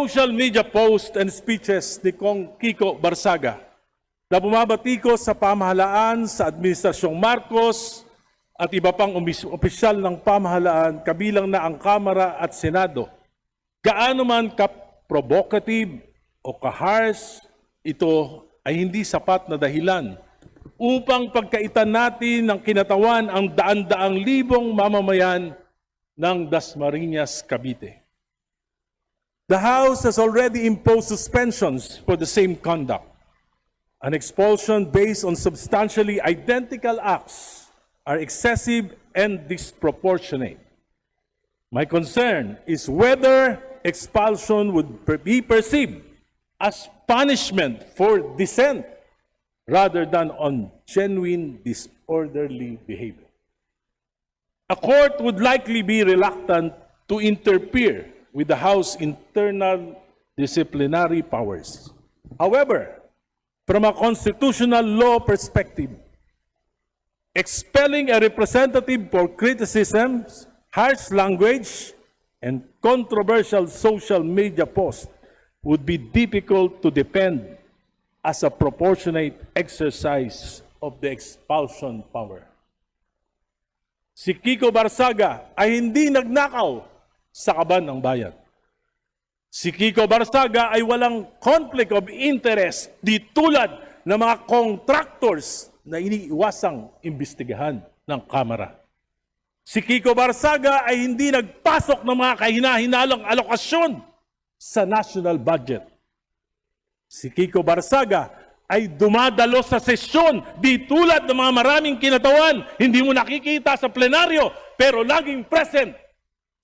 social media posts and speeches ni Kong Kiko Barsaga na bumabatikos sa pamahalaan sa Administrasyong Marcos at iba pang opisyal ng pamahalaan kabilang na ang Kamara at Senado, gaano man ka-provocative o ka-harsh, ito ay hindi sapat na dahilan upang pagkaitan natin ng kinatawan ang daan-daang libong mamamayan ng Dasmariñas, Cavite. The House has already imposed suspensions for the same conduct. An expulsion based on substantially identical acts are excessive and disproportionate. My concern is whether expulsion would be perceived as punishment for dissent rather than on genuine disorderly behavior. A court would likely be reluctant to interfere with the House's internal disciplinary powers. However, from a constitutional law perspective, expelling a representative for criticisms, harsh language, and controversial social media posts would be difficult to defend as a proportionate exercise of the expulsion power. Si Kiko Barsaga ay hindi nagnakaw sa kaban ng bayan. Si Kiko Barsaga ay walang conflict of interest di tulad ng mga contractors na iniiwasang imbestigahan ng Kamara. Si Kiko Barsaga ay hindi nagpasok ng mga kahina-hinalang alokasyon sa national budget. Si Kiko Barsaga ay dumadalo sa sesyon di tulad ng mga maraming kinatawan, hindi mo nakikita sa plenaryo, pero laging present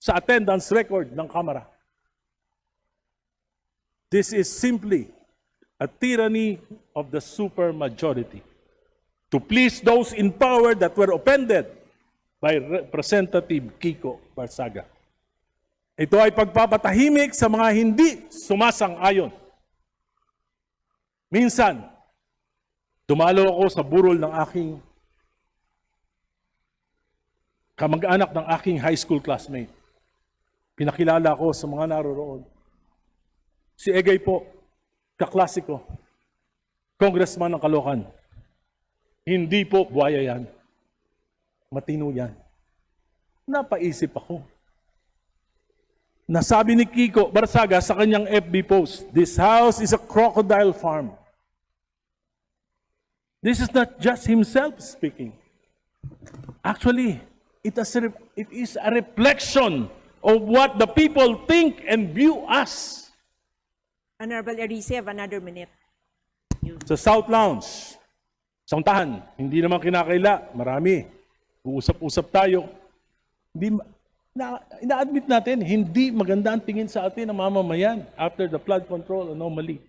sa attendance record ng Kamara. This is simply a tyranny of the supermajority to please those in power that were offended by Representative Kiko Barsaga. Ito ay pagpapatahimik sa mga hindi sumasang-ayon. Minsan, dumalo ako sa burol ng aking kamag-anak ng aking high school classmate. Pinakilala ko sa mga naroroon. Si Egay po, kaklase ko, congressman ng Caloocan. Hindi po buhaya yan. Matino yan. Napaisip ako. Nasabi ni Kiko Barsaga sa kanyang FB post, "This house is a crocodile farm." This is not just himself speaking. Actually, it is a reflection of what the people think and view us. Honorable Erice, have another minute. Sa South Lounge, Sangtahan, hindi naman kinakaila, marami. Uusap-usap tayo. Ina-admit natin, hindi maganda ang tingin sa atin ng mamamayan after the flood control anomaly.